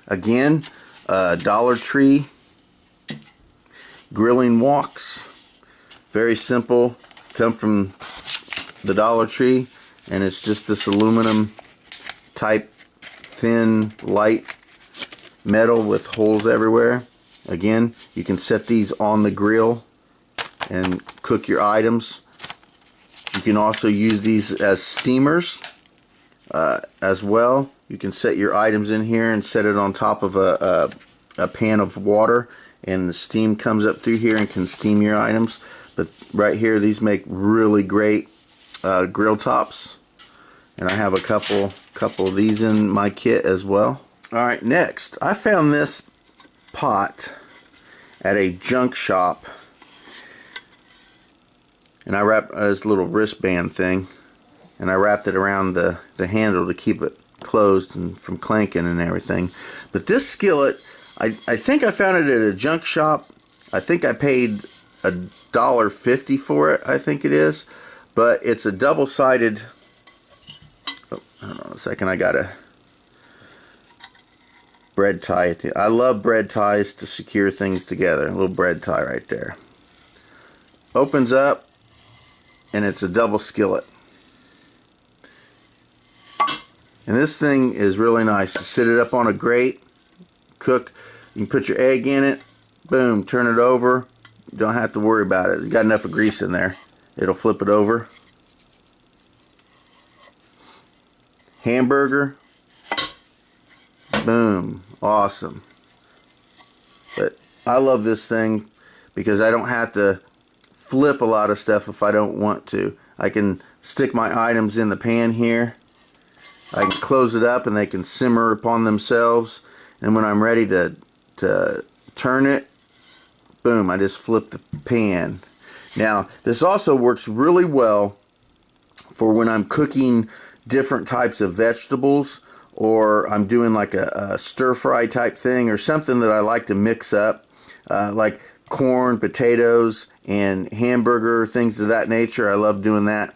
Again, Dollar Tree grilling woks. Very simple. Come from the Dollar Tree, and it's just this aluminum type thin light metal with holes everywhere. Again, you can set these on the grill and cook your items. You can also use these as steamers as well. You can set your items in here and set it on top of a pan of water, and the steam comes up through here and can steam your items. But right here, these make really great grill tops, and I have a couple of these in my kit as well. Alright, next, I found this pot at a junk shop, and I wrapped this little wristband thing, and I wrapped it around the handle to keep it closed and from clanking and everything. But this skillet, I think I found it at a junk shop. I think I paid $1.50 for it, I think it is. But it's a double-sided, oh, hold on a second, I got a bread tie at the, I love bread ties to secure things together. A little bread tie right there. Opens up, and it's a double skillet. And this thing is really nice. You sit it up on a grate, cook. You can put your egg in it, boom, turn it over. You don't have to worry about it. You got enough of grease in there. It'll flip it over. Hamburger, boom, awesome. But I love this thing because I don't have to flip a lot of stuff if I don't want to. I can stick my items in the pan here. I can close it up and they can simmer upon themselves. And when I'm ready to turn it, boom, I just flip the pan. Now, this also works really well for when I'm cooking different types of vegetables, or I'm doing like a stir-fry type thing, or something that I like to mix up, like corn, potatoes, and hamburger, things of that nature. I love doing that.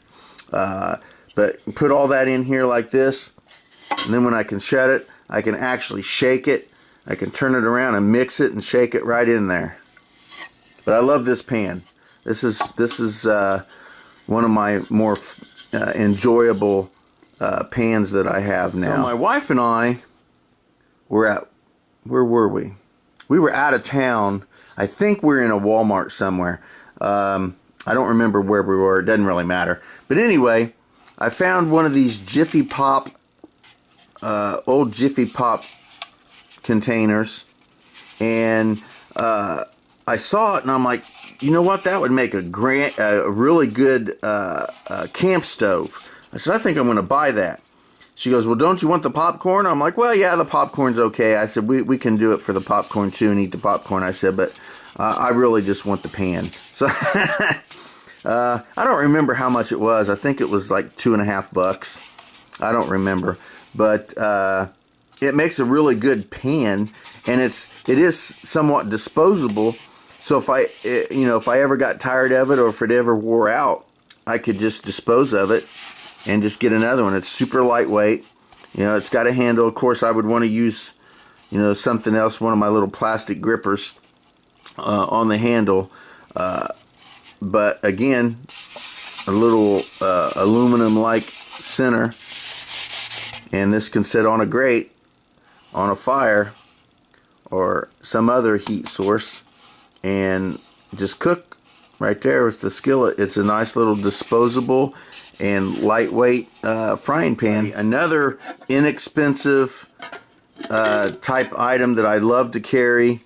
But put all that in here like this, and then when I can shut it, I can actually shake it. I can turn it around and mix it and shake it right in there. But I love this pan. This is one of my more enjoyable pans that I have now. So my wife and I were at, where were we? We were out of town. I think we're in a Walmart somewhere. I don't remember where we were. It doesn't really matter. But anyway, I found one of these Jiffy Pop, old Jiffy Pop containers, and I saw it and I'm like, you know what, that would make a really good camp stove. I said, I think I'm going to buy that. She goes, well, don't you want the popcorn? I'm like, well, yeah, the popcorn's okay. I said, we can do it for the popcorn too and eat the popcorn. I said, but I really just want the pan. So I don't remember how much it was. I think it was like $2.50. I don't remember. But it makes a really good pan, and it is somewhat disposable. So if I ever got tired of it, or if it ever wore out, I could just dispose of it and just get another one. It's super lightweight. It's got a handle. Of course, I would want to use, something else, one of my little plastic grippers on the handle. But again, a little aluminum-like center, and this can sit on a grate, on a fire, or some other heat source, and just cook right there with the skillet. It's a nice little disposable and lightweight frying pan. Another inexpensive type item that I love to carry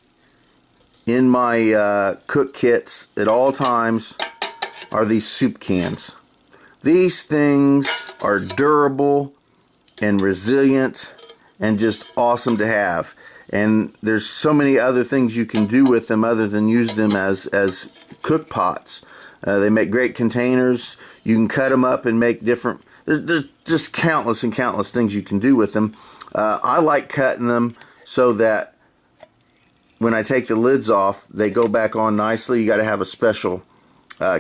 in my cook kits at all times are these soup cans. These things are durable and resilient and just awesome to have. And there's so many other things you can do with them other than use them as cook pots. They make great containers. You can cut them up and make different, there's just countless and countless things you can do with them. I like cutting them so that when I take the lids off, they go back on nicely. You got to have a special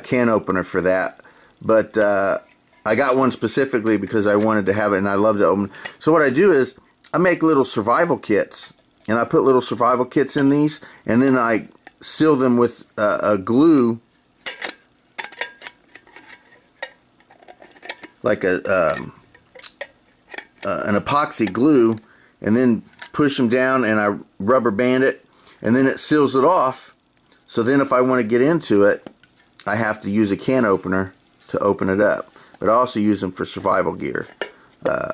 can opener for that. But I got one specifically because I wanted to have it and I love to open. So what I do is I make little survival kits and I put little survival kits in these, and then I seal them with a glue, like an epoxy glue, and then push them down and I rubber band it, and then it seals it off. So then if I want to get into it, I have to use a can opener to open it up. But I also use them for survival gear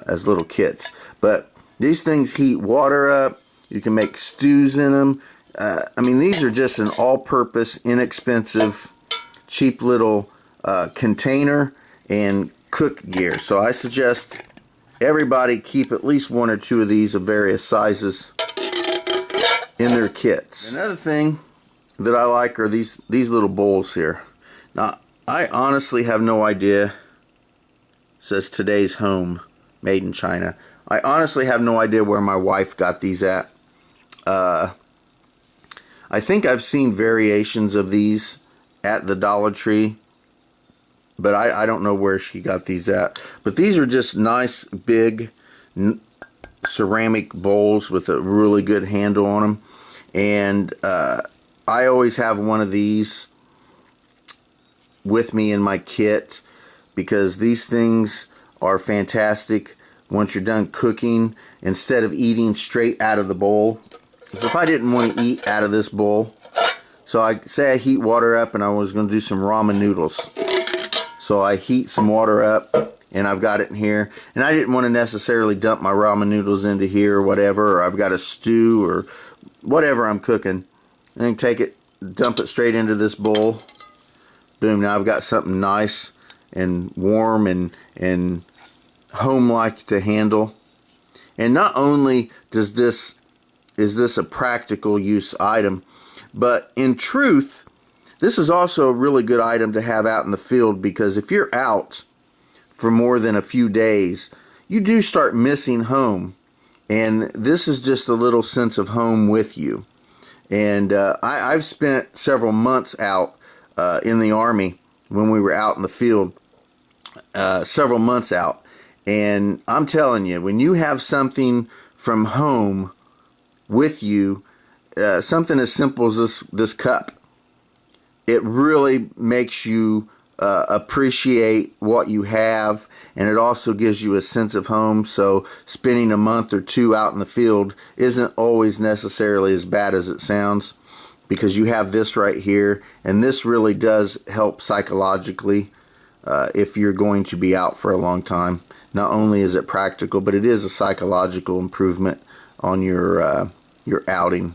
as little kits. But these things heat water up. You can make stews in them. I mean, these are just an all-purpose, inexpensive, cheap little container and cook gear. So I suggest everybody keep at least one or two of these of various sizes in their kits. Another thing that I like are these little bowls here. Now, I honestly have no idea. It says today's home, made in China. I honestly have no idea where my wife got these at. I think I've seen variations of these at the Dollar Tree, but I don't know where she got these at. But these are just nice big ceramic bowls with a really good handle on them. And I always have one of these with me in my kit because these things are fantastic once you're done cooking, instead of eating straight out of the bowl. So if I didn't want to eat out of this bowl, so I say I heat water up and I was going to do some ramen noodles. So I heat some water up and I've got it in here, and I didn't want to necessarily dump my ramen noodles into here or whatever, or I've got a stew or whatever I'm cooking, and then take it, dump it straight into this bowl. Boom, now I've got something nice and warm and home-like to handle. And not only is this a practical use item, but in truth, this is also a really good item to have out in the field, because if you're out for more than a few days, you do start missing home. And this is just a little sense of home with you. And I've spent several months out in the Army when we were out in the field, several months out. And I'm telling you, when you have something from home with you, something as simple as this cup, it really makes you appreciate what you have, and it also gives you a sense of home. So spending a month or two out in the field isn't always necessarily as bad as it sounds, because you have this right here, and this really does help psychologically if you're going to be out for a long time. Not only is it practical, but it is a psychological improvement on your outing.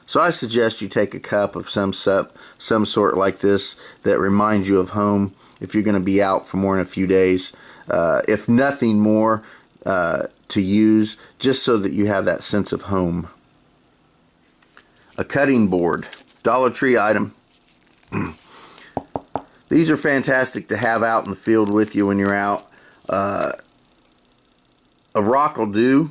So I suggest you take a cup of some sort like this that reminds you of home if you're going to be out for more than a few days. If nothing more, to use just so that you have that sense of home. A cutting board, Dollar Tree item. These are fantastic to have out in the field with you when you're out. A rock will do,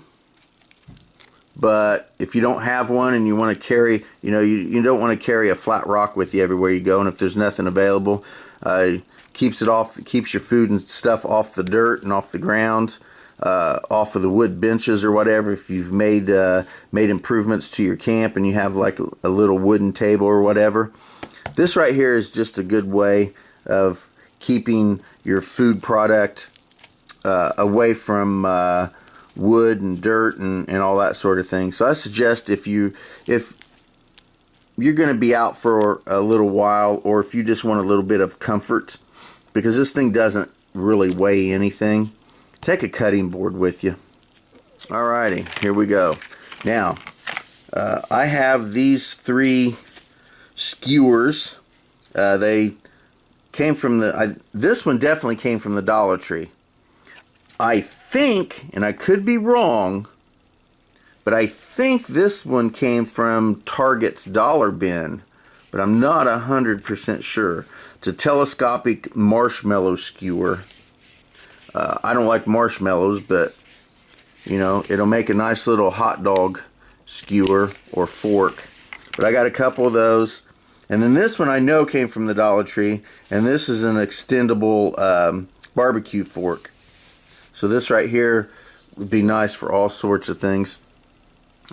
but if you don't have one and you want to carry, you don't want to carry a flat rock with you everywhere you go, and if there's nothing available, keeps your food and stuff off the dirt and off the ground, off of the wood benches or whatever. If you've made improvements to your camp and you have like a little wooden table or whatever, this right here is just a good way of keeping your food product away from wood and dirt and all that sort of thing. So I suggest if you're going to be out for a little while, or if you just want a little bit of comfort, because this thing doesn't really weigh anything, take a cutting board with you. Alrighty, here we go. Now, I have these 3 skewers. They came from this one definitely came from the Dollar Tree. I think, and I could be wrong, but I think this one came from Target's Dollar Bin, but I'm not 100% sure. It's a telescopic marshmallow skewer. I don't like marshmallows, but it'll make a nice little hot dog skewer or fork. But I got a couple of those. And then this one I know came from the Dollar Tree, and this is an extendable barbecue fork. So this right here would be nice for all sorts of things.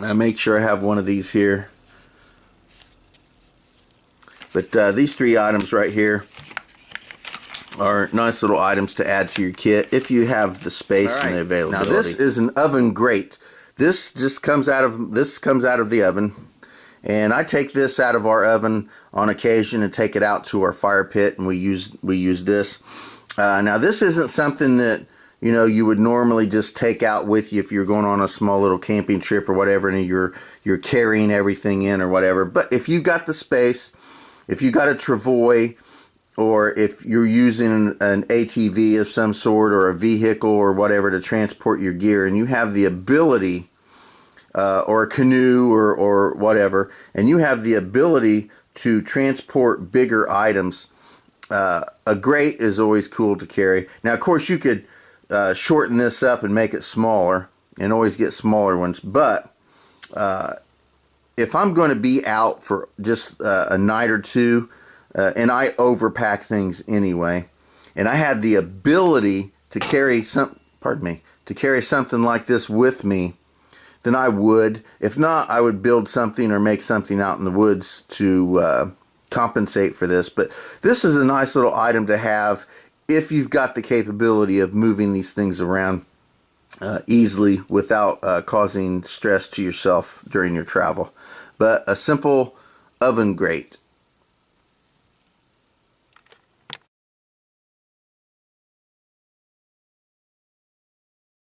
I make sure I have one of these here. But these 3 items right here are nice little items to add to your kit if you have the space and the availability. Now this is an oven grate. This just comes out of the oven, and I take this out of our oven on occasion and take it out to our fire pit, and we use this. Now this isn't something that you would normally just take out with you if you're going on a small little camping trip or whatever, and you're carrying everything in or whatever. But if you got the space, if you got a travois, or if you're using an ATV of some sort or a vehicle or whatever to transport your gear, and you have the ability, or a canoe or whatever, and you have the ability to transport bigger items, a grate is always cool to carry. Now, of course, you could shorten this up and make it smaller, and always get smaller ones, but if I'm going to be out for just a night or two, and I overpack things anyway, and I had the ability to carry something like this with me, then I would. If not, I would build something or make something out in the woods to compensate for this. But this is a nice little item to have if you've got the capability of moving these things around easily without causing stress to yourself during your travel. But a simple oven grate